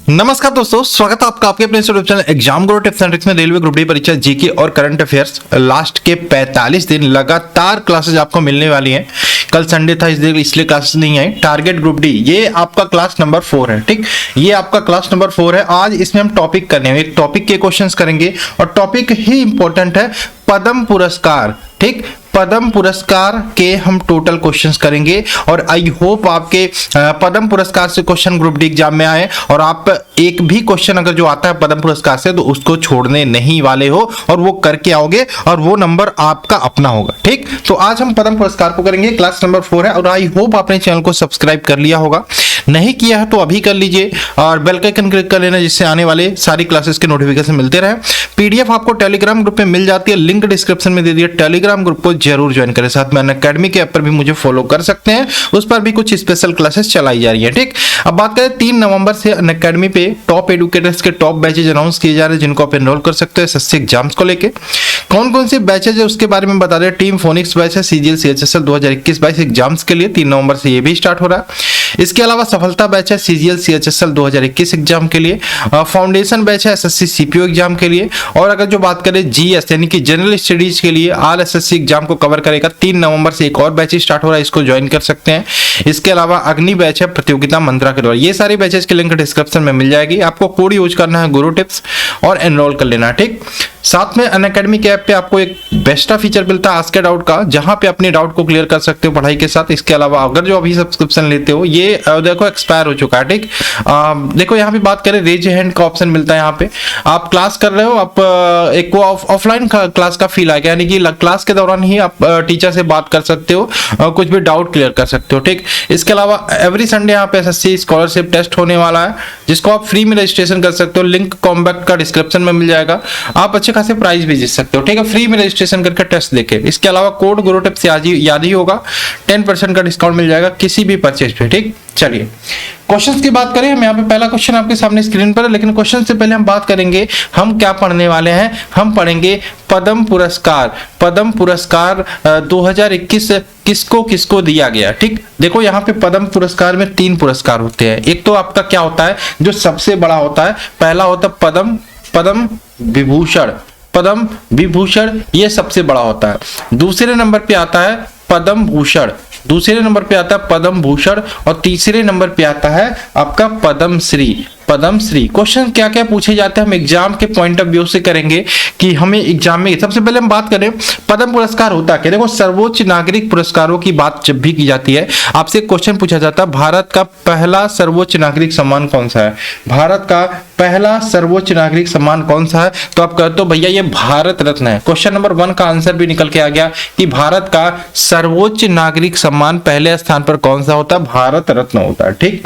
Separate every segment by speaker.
Speaker 1: नमस्कार दोस्तों, स्वागत है आपका आपके अपने YouTube channel exam Guru tips and tricks में। रेलवे ग्रुप डी परीक्षा जीके और करंट अफेयर्स लास्ट के 45 दिन लगातार क्लासेस आपको मिलने वाली हैं। कल संडे था इसलिए क्लासेस नहीं आई। टारगेट ग्रुप डी ये आपका क्लास नंबर 4 है। ठीक, ये आपका क्लास नंबर 4 है। आज इसमें हम टॉपिक करने हैं, एक टॉपिक के क्वेश्चंस करेंगे और टॉपिक ही इंपॉर्टेंट है, पद्म पुरस्कार। ठीक, पद्म पुरस्कार के हम टोटल क्वेश्चंस करेंगे और आई होप आपके पद्म पुरस्कार से क्वेश्चन ग्रुप डी एग्जाम में आए और आप एक भी क्वेश्चन अगर जो आता है पद्म पुरस्कार से तो उसको छोड़ने नहीं वाले हो और वो करके आओगे और वो नंबर आपका अपना होगा। ठीक, तो आज हम पद्म पुरस्कार को करेंगे, क्लास नंबर 4 है और आई होप आपने चैनल को सब्सक्राइब कर लिया होगा। नहीं किया है तो अभी कर लीजिए और बेल का आइकन क्लिक कर लेना, जिससे आने वाले सारी क्लासेस के नोटिफिकेशन मिलते रहे। पीडीएफ आपको टेलीग्राम ग्रुप में मिल जाती है, लिंक डिस्क्रिप्शन में दे दिया। टेलीग्राम ग्रुप को जरूर ज्वाइन करें। साथ में अनअकैडमी के ऐप पर भी मुझे फॉलो कर सकते हैं, उस पर भी कुछ स्पेशल क्लासेस चलाई जा रही है। ठीक, अब बात करें 3 नवंबर से अनअकैडमी पे टॉप एडुकेटर्स के टॉप बैचेज अनाउंस किए जा रहे हैं, जिनको आप एनरोल कर सकते हैं एसएससी एग्जाम्स को लेके। कौन कौन से बैचेज है उसके बारे में बता दें। टीम फोनिक्स बैच है सीजीएल सीएचएसएल 2021-22 एग्जाम्स के लिए, 3 नवंबर से ये भी स्टार्ट हो रहा है। इसके अलावा सफलता बैच है सीजीएल सीएचएसएल 2021 एग्जाम के लिए। फाउंडेशन बैच है एसएससी सीपीओ एग्जाम के लिए। और अगर जो बात करें जीएस यानी कि जनरल स्टडीज के लिए ऑल एसएससी एग्जाम को कवर करेगा। 3 नवंबर से एक और बैच स्टार्ट हो रहा है, इसको ज्वाइन कर सकते हैं। इसके अलावा अग्नि बैच है प्रतियोगिता मंत्रा के द्वारा। ये सारे बैचेस के लिंक डिस्क्रिप्शन में मिल जाएगी। आपको कोड यूज करना है गुरु टिप्स और एनरोल कर लेना है। ठीक, साथ में अनअकैडमी के ऐप पे आपको एक बेस्टा फीचर मिलता है आस्क ए डाउट का, जहां पे अपने डाउट को क्लियर कर सकते हो पढ़ाई के साथ। इसके अलावा अगर जो अभी सब्सक्रिप्शन लेते हो ये देखो एक्सपायर हो चुका है। ठीक, देखो यहाँ पे बात करें रेज हैंड का ऑप्शन मिलता है। यहाँ पे आप क्लास कर रहे हो, आप एक ऑफलाइन क्लास का फील आएगा, यानी कि क्लास के दौरान ही आप टीचर से बात कर सकते हो, कुछ भी डाउट क्लियर कर सकते हो। ठीक, इसके अलावा एवरी संडे यहाँ पे एसएससी स्कॉलरशिप टेस्ट होने वाला है, जिसको आप फ्री में रजिस्ट्रेशन कर सकते हो। लिंक कॉम्बैक्ट का डिस्क्रिप्शन में मिल जाएगा। आप अच्छे खासे प्राइस भी जीत सकते हो। ठीक है, फ्री में रजिस्ट्रेशन करके टेस्ट देके। इसके अलावा कोड गुरु टिप्स याद ही होगा, 10% का डिस्काउंट मिल जाएगा किसी भी परचेज पे। ठीक, चलिए क्वेश्चंस की बात करें। हम यहाँ पे पहला क्वेश्चन आपके सामने स्क्रीन पर है, लेकिन क्वेश्चन से पहले हम बात करेंगे हम क्या पढ़ने वाले हैं। हम पढ़ेंगे पद्म पुरस्कार। पद्म पुरस्कार 2021 किसको किसको दिया गया। ठीक, देखो यहाँ पे पद्म पुरस्कार में 3 पुरस्कार होते हैं। एक तो आपका क्या होता है जो सबसे बड़ा होता है, पहला होता है पद्म विभूषण। पद्म विभूषण ये सबसे बड़ा होता है। दूसरे नंबर पे आता है पद्म भूषण, दूसरे नंबर पे आता है पद्म भूषण और तीसरे नंबर पे आता है आपका पद्म श्री। पद्म श्री क्वेश्चन क्या क्या पूछे जाते हैं हम एग्जाम के पॉइंट ऑफ व्यू से करेंगे कि हमें एग्जाम में। सबसे पहले हम बात करें पद्म पुरस्कार होता क्या। देखो, सर्वोच्च नागरिक पुरस्कारों की बात जब भी की जाती है, आपसे क्वेश्चन पूछा जाता है भारत का पहला सर्वोच्च नागरिक सम्मान कौन सा है। भारत का पहला सर्वोच्च नागरिक सम्मान कौन सा है, तो आप कहते हो भैया ये भारत रत्न है। क्वेश्चन नंबर 1 का आंसर भी निकल के आ गया कि भारत का सर्वोच्च नागरिक सम्मान पहले स्थान पर कौन सा होता है, भारत रत्न होता है। ठीक,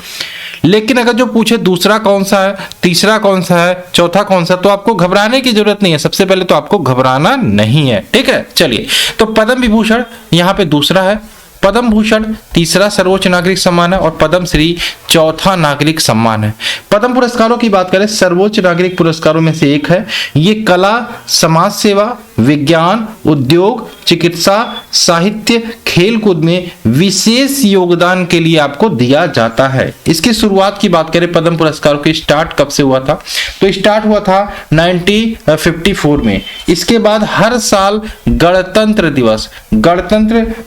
Speaker 1: लेकिन अगर जो पूछे दूसरा कौन सा है, तीसरा कौन सा है, चौथा कौन सा, तो आपको घबराने की जरूरत नहीं है। सबसे पहले तो आपको घबराना नहीं है। ठीक है, चलिए तो पद्म विभूषण यहाँ पे दूसरा है, पद्म भूषण तीसरा सर्वोच्च नागरिक सम्मान है और पद्म श्री चौथा नागरिक सम्मान है। पद्म पुरस्कारों की बात करें, सर्वोच्च नागरिक पुरस्कारों में से एक है। ये कला, समाज सेवा, विज्ञान, उद्योग, चिकित्सा, साहित्य, खेलकूद में विशेष योगदान के लिए आपको दिया जाता है। इसकी शुरुआत की बात करें पद्म पुरस्कारों की स्टार्ट कब से हुआ था, तो स्टार्ट हुआ था 1954 में। इसके बाद हर साल गणतंत्र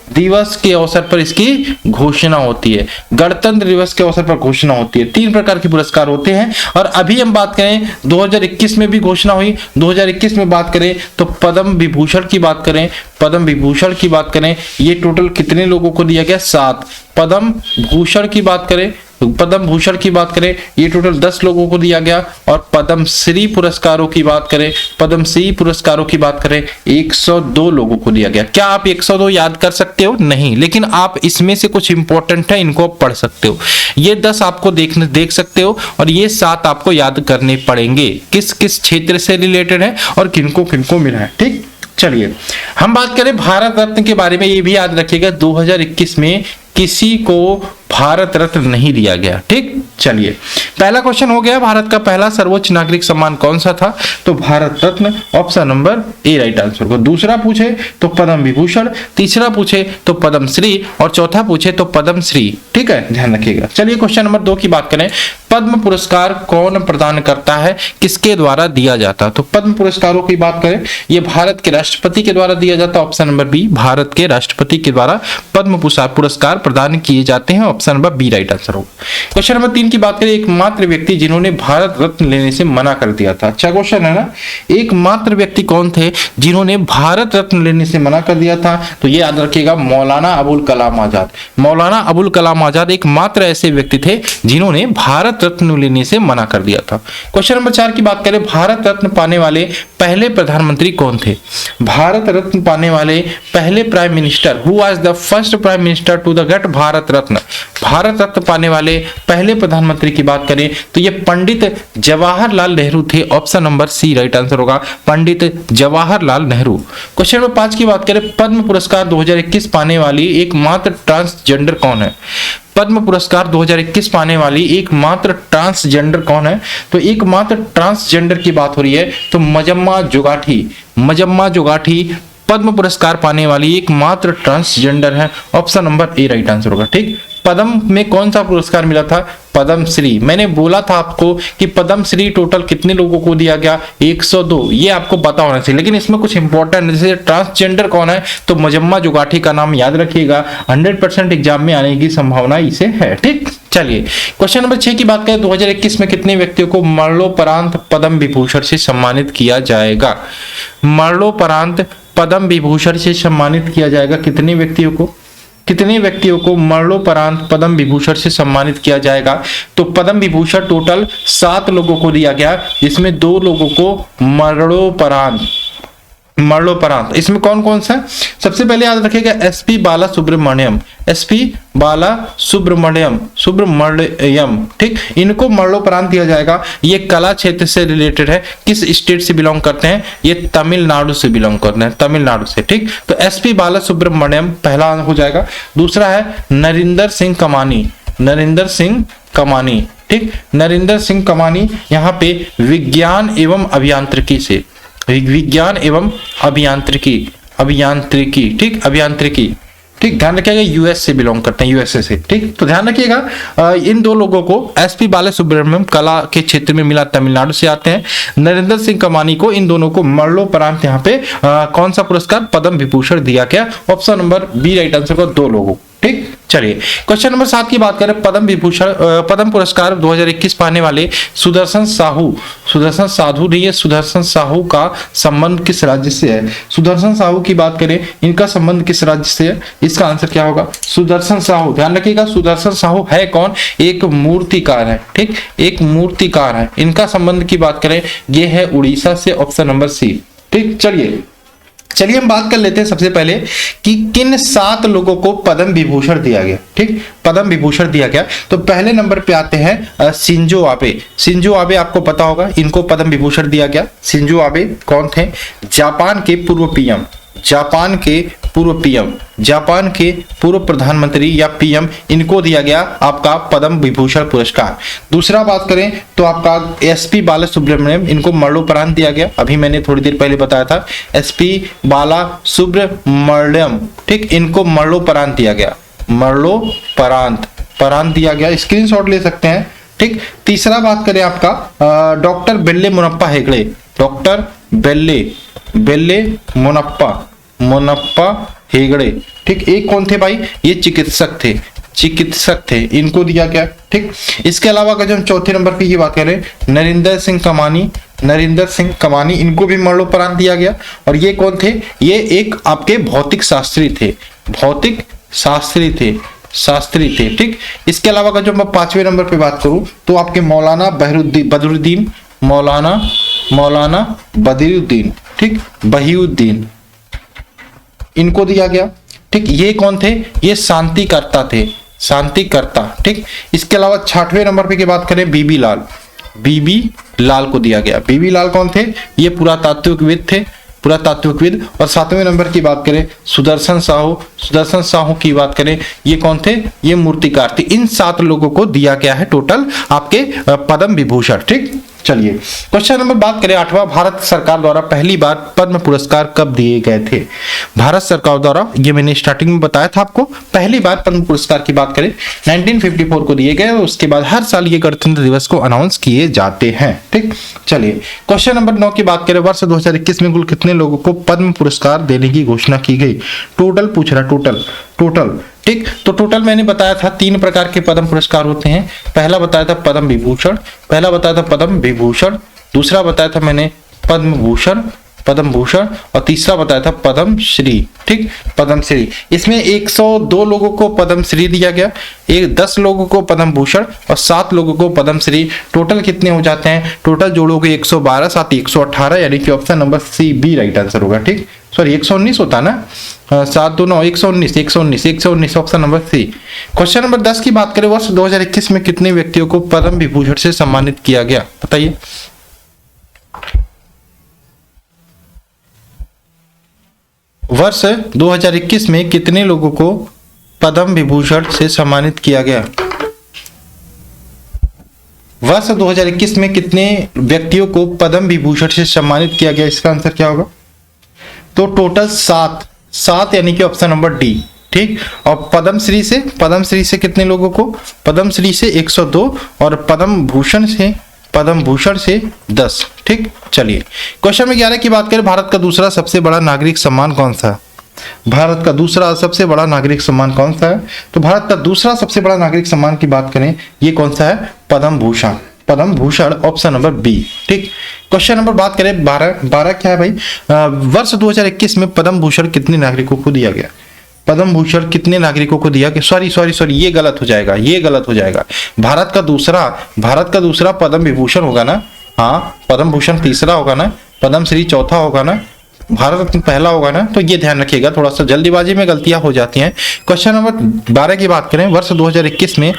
Speaker 1: दिवस के अवसर पर इसकी घोषणा होती है। गणतंत्र दिवस के अवसर पर घोषणा होती है। 3 प्रकार के पुरस्कार होते हैं और अभी हम बात करें 2021 में भी घोषणा हुई। 2021 में बात करें तो पद्म विभूषण की बात करें, पद्म विभूषण की बात करें, ये टोटल कितने लोगों को दिया गया, 7। पद्म भूषण की बात करें, पद्म भूषण की बात करें, ये टोटल 10 लोगों को दिया गया। और पद्म श्री पुरस्कारों की बात करें, पद्म श्री पुरस्कारों की बात करें, 102 लोगों को दिया गया। क्या आप 102 याद कर सकते हो? नहीं, लेकिन आप इसमें से कुछ इंपॉर्टेंट है, इनको पढ़ सकते हो। ये 10 आपको देख सकते हो और ये 7 आपको याद करने पड़ेंगे, किस किस क्षेत्र से रिलेटेड है और किनको किनको मिला है। ठीक, चलिए हम बात करें भारत रत्न के बारे में। ये भी याद रखिएगा 2021 में किसी को भारत रत्न नहीं दिया गया। ठीक, चलिए पहला क्वेश्चन हो गया, भारत का पहला सर्वोच्च नागरिक सम्मान कौन सा था? तो Bharat Ratna, option number A right answer को। दूसरा पूछे तो पद्म विभूषण, तीसरा पूछे तो पद्म श्री और चौथा पूछे तो पद्म श्री। ठीक है, ध्यान रखिएगा। चलिए क्वेश्चन नंबर 2 की बात करें, पद्म पुरस्कार कौन प्रदान करता है, किसके द्वारा दिया जाता है? तो पद्म पुरस्कारों की बात करें, ये भारत के राष्ट्रपति के द्वारा दिया जाता है, ऑप्शन नंबर बी, भारत के राष्ट्रपति के द्वारा पद्म पुरस्कार प्रदान किए जाते हैं, option number B right answer होगा। क्वेश्चन नंबर 3 की बात करें, एकमात्र व्यक्ति जिन्होंने भारत रत्न लेने से मना कर दिया था। अच्छा क्वेश्चन है ना, एकमात्र व्यक्ति कौन थे जिन्होंने भारत रत्न लेने से मना कर दिया था? तो ये याद रखिएगा, मौलाना अबुल कलाम आजाद। मौलाना अबुल कलाम आजाद एकमात्र ऐसे व्यक्ति थे जिन्होंने भारत रत्न लेने से मना कर दिया था। क्वेश्चन नंबर 4 की बात करें, भारत रत्न पाने वाले पहले प्रधानमंत्री कौन थे? भारत रत्न पाने वाले पहले prime minister, who was the first prime minister to the get Bharat Ratna? Bharat Ratna पाने वाले पहले प्रधानमंत्री की बात करें तो ये पंडित जवाहरलाल नेहरू थे, option number C right answer होगा, पंडित जवाहरलाल नेहरू। क्वेश्चन नंबर 5 की बात करें, पद्म पुरस्कार 2021 पाने वाली एकमात्र ट्रांसजेंडर कौन है? पद्म पुरस्कार 2021 पाने वाली एकमात्र ट्रांसजेंडर कौन है? तो एकमात्र ट्रांसजेंडर की बात हो रही है तो मजम्मा जोगाठी। मजम्मा जोगाठी पद्म पुरस्कार पाने वाली एकमात्र ट्रांसजेंडर है, option number A right answer होगा। ठीक, पद्म में कौन सा पुरस्कार मिला था? पद्म श्री। मैंने बोला था आपको कि पद्म श्री टोटल कितने लोगों को दिया गया? 102। ये आपको पता होना चाहिए, लेकिन इसमें कुछ इंपॉर्टेंट, जैसे ट्रांसजेंडर कौन है तो मजम्मा जोगाठी का नाम याद रखिएगा, 100% एग्जाम में आने की संभावना इसे है। ठीक, चलिए क्वेश्चन नंबर 6 की बात करें, 2021 में कितने व्यक्तियों को मरणोपरांत पद्म विभूषण से सम्मानित किया जाएगा? मरणोपरांत पद्म विभूषण से सम्मानित किया जाएगा कितने व्यक्तियों को? कितने व्यक्तियों को मरणोपरांत पद्म विभूषण से सम्मानित किया जाएगा? तो पद्म विभूषण टोटल 7 लोगों को दिया गया, जिसमें 2 लोगों को मरणोपरांत। इसमें कौन कौन सा? सबसे पहले याद रखिएगा एसपी बाला सुब्रमण्यम, एसपी बाला सुब्रमण्यम, ठीक, इनको मरणोपरांत दिया जाएगा। ये कला क्षेत्र से रिलेटेड है, किस स्टेट से बिलोंग करते हैं? ये तमिलनाडु से बिलोंग करते हैं, तमिलनाडु से। ठीक, तो एसपी बाला सुब्रमण्यम पहला हो जाएगा। दूसरा है नरिंदर सिंह कमानी, नरिंदर सिंह कमानी। ठीक, नरिंदर सिंह कमानी यहाँ पे विज्ञान एवं अभियांत्रिकी से, विज्ञान एवं अभियांत्रिकी, ठीक, अभियांत्रिकी। ठीक, ध्यान रखिएगा यूएस से बिलोंग करते हैं, यूएसए से। ठीक, तो ध्यान रखिएगा इन 2 लोगों को एसपी बाला सुब्रमण्यम कला के क्षेत्र में मिला, तमिलनाडु से आते हैं। नरेंद्र सिंह कमानी को, इन दोनों को मरणोपरांत यहाँ पे कौन सा पुरस्कार? पद्म विभूषण दिया गया, option number B right answer को 2 लोगों। ठीक, चलिए क्वेश्चन नंबर 7 की बात करें, पद्म पुरस्कार 2021 पाने वाले सुदर्शन साहू का संबंध किस राज्य से है? सुदर्शन साहू की बात करें, इनका संबंध किस राज्य से है? इसका आंसर क्या होगा? सुदर्शन साहू। ध्यान रखिएगा सुदर्शन साहू है कौन? एक मूर्तिकार है। ठीक, एक मूर्तिकार है। इनका संबंध की बात करें, ये है उड़ीसा से, ऑप्शन नंबर सी। ठीक, चलिए हम बात कर लेते हैं सबसे पहले कि किन 7 लोगों को पद्म विभूषण दिया गया। ठीक, पद्म विभूषण दिया गया। तो पहले नंबर पे आते हैं शिंजो आबे। शिंजो आबे आपको पता होगा, इनको पद्म विभूषण दिया गया। शिंजो आबे कौन थे? जापान के पूर्व पीएम, जापान के पूर्व प्रधानमंत्री या पीएम, इनको दिया गया आपका पद्म विभूषण पुरस्कार। दूसरा बात करें तो आपका एसपी बाला सुब्रमण्यम, इनको मरणोपरांत दिया गया। अभी मैंने थोड़ी देर पहले बताया था, एसपी बाला सुब्रमण्यम, ठीक, इनको मरणोपरांत दिया गया, मरणोपरांत दिया गया, स्क्रीनशॉट ले सकते हैं। ठीक, तीसरा बात करें आपका डॉक्टर बेल्ले मुनप्पा हेगड़े, डॉक्टर बेल्ले मुनप्पा हेगड़े। ठीक, एक कौन थे भाई? ये चिकित्सक थे, इनको दिया गया। ठीक, इसके अलावा अगर हम चौथे नंबर की बात करें, नरिंदर सिंह कमानी, इनको भी मरणोपरांत दिया गया। और ये कौन थे? ये एक आपके भौतिक शास्त्री थे। ठीक, इसके अलावा अगर जो मैं 5वें नंबर पे बात करूं तो आपके मौलाना बदरुद्दीन, ठीक, बहीउद्दीन, इनको दिया गया। ठीक, ये कौन थे? ये शांतिकर्ता थे, ठीक। इसके अलावा 6वें नंबर पे की बात करें, बीबी लाल को दिया गया। बीबी लाल कौन थे? ये पुरातात्विकविद थे, पुरातात्विकविद। और 7वें नंबर की बात करें सुदर्शन साहू की बात करें, ये कौन थे, ये मूर्तिकार थे। इन 7 लोगों को दिया गया है टोटल आपके पद्म विभूषण। ठीक, चलिए क्वेश्चन नंबर बात करें 8वां, भारत सरकार द्वारा पहली बार पद्म पुरस्कार कब दिए गए थे। भारत सरकार द्वारा, ये मैंने स्टार्टिंग में बताया था आपको, पहली बार पद्म पुरस्कार की बात करें 1954 को दिए गए। उसके बाद हर साल ये गणतंत्र दिवस को अनाउंस किए जाते हैं। ठीक, चलिए क्वेश्चन नंबर 9 की बात करें, वर्ष 2021 में कुल कितने लोगों को पद्म पुरस्कार देने की घोषणा की गई। टोटल पूछ रहा, टोटल। ठीक, तो टोटल मैंने बताया था 3 प्रकार के पद्म पुरस्कार होते हैं। पहला बताया था पद्म विभूषण, दूसरा बताया था मैंने पद्म भूषण और तीसरा बताया था पद्म श्री। ठीक, पद्म श्री, इसमें 102 लोगों को पद्म श्री दिया गया, 10 लोगों को पद्म भूषण और 7 लोगों को पद्म श्री। टोटल कितने हो जाते हैं, टोटल जोड़ोगे 112 साथ 118, यानी कि option number C B right answer होगा। ठीक, सॉरी 119 होता ना, 7 2 9 119 option number C. Question number 10 की बात करें, वर्ष 2021 में कितने व्यक्तियों को पद्म विभूषण से सम्मानित किया गया, बताइए। वर्ष 2021 में कितने लोगों को पद्म विभूषण से सम्मानित किया गया। वर्ष 2021 में कितने व्यक्तियों को पद्म विभूषण से सम्मानित किया गया, इसका आंसर क्या होगा। तो टोटल 7 यानी कि ऑप्शन नंबर डी। ठीक, और पद्मश्री से कितने लोगों को, पद्मश्री से 102 और पद्म भूषण से 10। ठीक, चलिए क्वेश्चन में 11 की बात करें, भारत का दूसरा सबसे बड़ा नागरिक सम्मान कौन सा है। भारत का दूसरा सबसे बड़ा नागरिक सम्मान कौन सा है, तो भारत का दूसरा सबसे बड़ा नागरिक सम्मान की बात करें, ये कौन सा है, Padma Bhushan option number B. ठीक, क्वेश्चन नंबर बात करें 12 क्या है भाई, वर्ष 2021 में पद्म भूषण कितने नागरिकों को दिया गया। पद्म भूषण कितने नागरिकों को दिया गया, सॉरी ये गलत हो जाएगा। भारत का दूसरा पद्म विभूषण होगा ना, हाँ पद्म भूषण तीसरा होगा ना, पद्म श्री चौथा होगा ना, भारत पहला होगा ना, तो ये ध्यान रखिएगा, थोड़ा सा जल्दीबाजी में गलतियां हो जाती हैं। क्वेश्चन नंबर 12 की बात करें, वर्ष 2021 में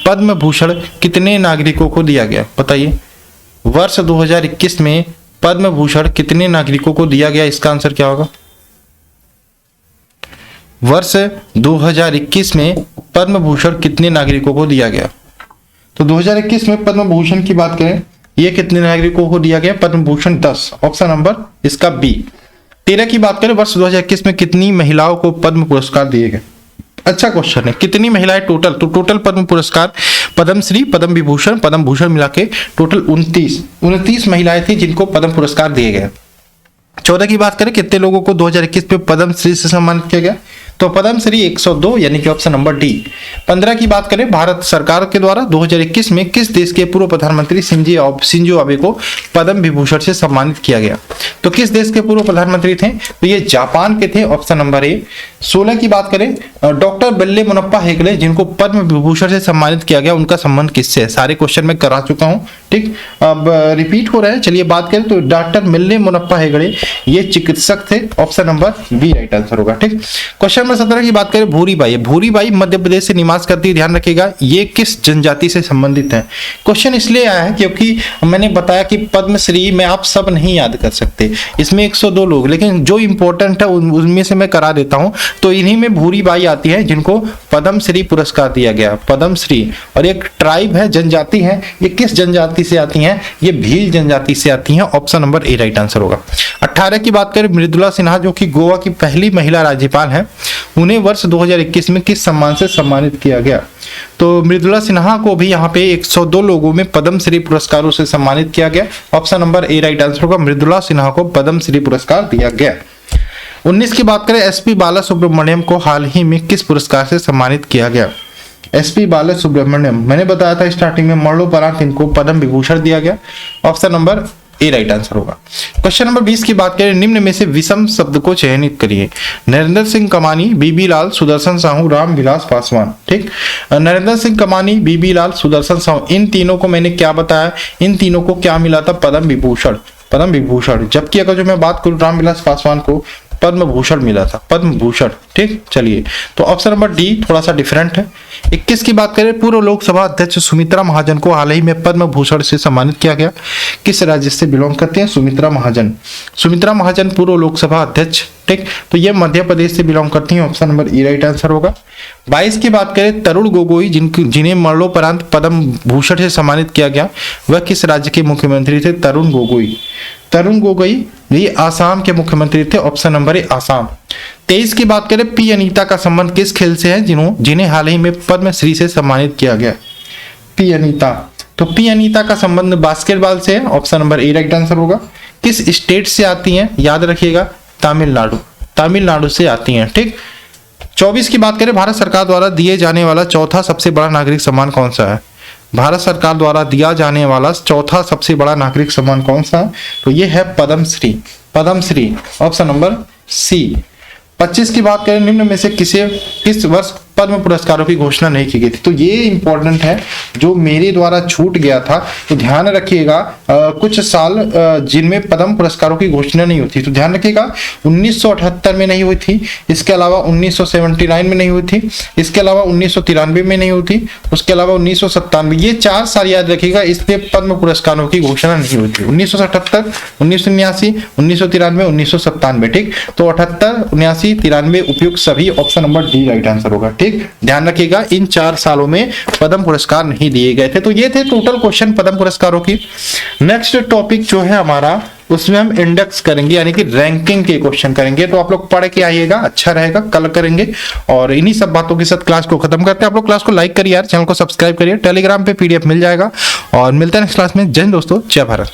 Speaker 1: पद्म भूषण कितने नागरिकों को दिया गया, बताइए। वर्ष 2021 में पद्म भूषण कितने नागरिकों को दिया गया, इसका आंसर क्या होगा। वर्ष 2021 में पद्म भूषण कितने नागरिकों को दिया गया, तो 2021 में पद्म भूषण की बात करें, ये कितने नागरिकों को दिया गया, पद्म भूषण 10, ऑप्शन नंबर इसका बी। 13 की बात करें, वर्ष 2021 में कितनी महिलाओं को पद्म पुरस्कार दिए गए। अच्छा क्वेश्चन है, कितनी महिलाएं टोटल, तो टोटल पद्म पुरस्कार पद्मश्री पद्म भूषण मिला के टोटल 29 महिलाएं थी जिनको पद्म पुरस्कार दिए गए। 14 की बात करें, कितने लोगों को 2021 में पद्मश्री से सम्मानित किया गया, तो पद्मश्री 102 यानी कि ऑप्शन नंबर डी। 15 की बात करें, भारत सरकार के द्वारा 2021 में किस देश के पूर्व प्रधानमंत्री शिंजो आबे को पद्म विभूषण से सम्मानित किया गया, तो किस देश के पूर्व प्रधानमंत्री थे, तो ये जापान के थे, ऑप्शन नंबर ए। 16 की बात करें, डॉक्टर बेल्ले मुनप्पा हेगड़े जिनको पद्म विभूषण से सम्मानित किया गया, उनका संबंध किससे है, सारे क्वेश्चन में करा चुका हूं। ठीक, अब रिपीट हो रहा है, चलिए बात करें तो डॉक्टर बेल्ले मुनप्पा हेगड़े ये चिकित्सक थे, option number B right answer होगा। ठीक, क्वेश्चन नंबर 17 की बात करें, भूरीबाई मध्य प्रदेश से निवास करती है, ध्यान रखिएगा ये किस जनजाति से संबंधित है। क्वेश्चन इसलिए आया है क्योंकि मैंने बताया कि पद्मश्री में आप सब नहीं याद कर सकते, इसमें 102 लोग, लेकिन जो इंपॉर्टेंट है उनमें से मैं करा देता हूं। तो इन्हीं में भूरीबाई आती है जिनको पद्मश्री पुरस्कार दिया गया, पद्मश्री। और एक ट्राइब है, जनजाति है, ये किस जनजाति से आती है, ये भील जनजाति से आती है, option number A right answer होगा। 18 की बात करें, मृदुला सिन्हा जो कि गोवा की पहली महिला राज्यपाल है, उन्हें वर्ष 2021 में किस सम्मान से सम्मानित किया गया, तो मृदुला सिन्हा को भी यहाँ पे 102 लोगों में पद्मश्री पुरस्कारों से सम्मानित किया गया, option number A right answer होगा। मृदुला सिन्हा को पद्मश्री पुरस्कार दिया गया। 19 की बात करें, एसपी बालासुब्रमण्यम को हाल ही में किस पुरस्कार से सम्मानित किया गया। एसपी बालासुब्रमण्यम, मैंने बताया था स्टार्टिंग में, मरणोपरांत इनको पद्म विभूषण दिया गया, option number A right answer होगा। क्वेश्चन नंबर 20 की बात करें, निम्न में से विषम शब्द को चयनित करिए। नरेंद्र सिंह कमानी, बीबी लाल, सुदर्शन साहू, रामविलास पासवान। ठीक, नरेंद्र सिंह कमानी, बीबी लाल, सुदर्शन साहू, इन तीनों को मैंने क्या बताया, इन तीनों को क्या मिला था, पद्म विभूषण। जबकि अगर जो मैं बात करूं रामविलास पासवान को पद्म भूषण मिला था, पद्म भूषण। ठीक, चलिए तो ऑप्शन नंबर डी थोड़ा सा डिफरेंट है। 21 की बात करें, पूर्व लोकसभा अध्यक्ष सुमित्रा महाजन को हाल ही में पद्म भूषण से सम्मानित किया गया। किस राज्य से बिलोंग करते हैं? सुमित्रा महाजन। सुमित्रा महाजन पूर्व लोकसभा अध्यक्ष। ठीक, तो ये मध्य प्रदेश से बिलोंग करती हैं। ऑप्शन नंबर ई राइट आंसर होगा। 22 की बात करें, तरुण गोगोई जिन्हें मरणोपरांत पद्म भूषण से सम्मानित किया गया, वह किस राज्य के मुख्यमंत्री थे? तरुण गोगोई। तरुण गोगोई ये आसाम के मुख्यमंत्री थे। ऑप्शन नंबर ए आसाम। 23 की बात करें, पी अनीता का संबंध किस खेल से है जिन्हें हाल ही में पद्मश्री से सम्मानित किया गया? पी अनीता, तो पी अनीता का संबंध बास्केटबॉल से है। Option number A right answer होगा। किस स्टेट से आती हैं? याद रखिएगा, तमिलनाडु, तमिलनाडु से आती हैं। ठीक, 24 की बात करें, भारत सरकार द्वारा दिए जाने वाला चौथा सबसे बड़ा नागरिक सम्मान कौन सा है? भारत सरकार द्वारा दिया जाने वाला चौथा सबसे बड़ा नागरिक सम्मान कौन सा है? तो ये है Padma Shri, Padma Shri. Option number C. 25 की बात करें, निम्न में से किस वर्ष पद्म पुरस्कारों की घोषणा नहीं की गई थी? तो ये इंपॉर्टेंट है, जो मेरे द्वारा छूट गया था, तो ध्यान रखिएगा। कुछ साल जिनमें पद्म पुरस्कारों की घोषणा नहीं हुई थी, तो ध्यान रखिएगा 1978 में नहीं हुई थी, इसके अलावा 1979 में नहीं हुई थी, इसके अलावा 1993 में नहीं हुई थी, उसके अलावा 1997, ये 4 साल याद रखिएगा, इसलिए पद्म पुरस्कारों की घोषणा नहीं हुई थी। 1978, 1979, 1993, 1997। ठीक, तो 78, 79, 93 उपयुक्त सभी। Option number D right answer होगा। ठीक, ध्यान रखिएगा इन 4 सालों में पद्म पुरस्कार नहीं दिए गए थे। तो ये थे टोटल क्वेश्चन पद्म पुरस्कारों की। नेक्स्ट टॉपिक जो है हमारा, उसमें हम इंडेक्स करेंगे, यानी कि रैंकिंग के क्वेश्चन करेंगे। तो आप लोग पढ़ के आइएगा, अच्छा रहेगा, कल करेंगे। और इन्हीं सब बातों के साथ क्लास को खत्म करते हैं। आप लोग क्लास को लाइक करिए यार, चैनल को सब्सक्राइब करिए, टेलीग्राम पे पीडीएफ मिल जाएगा। और मिलते हैं नेक्स्ट क्लास में। जय हिंद दोस्तों, जय भारत।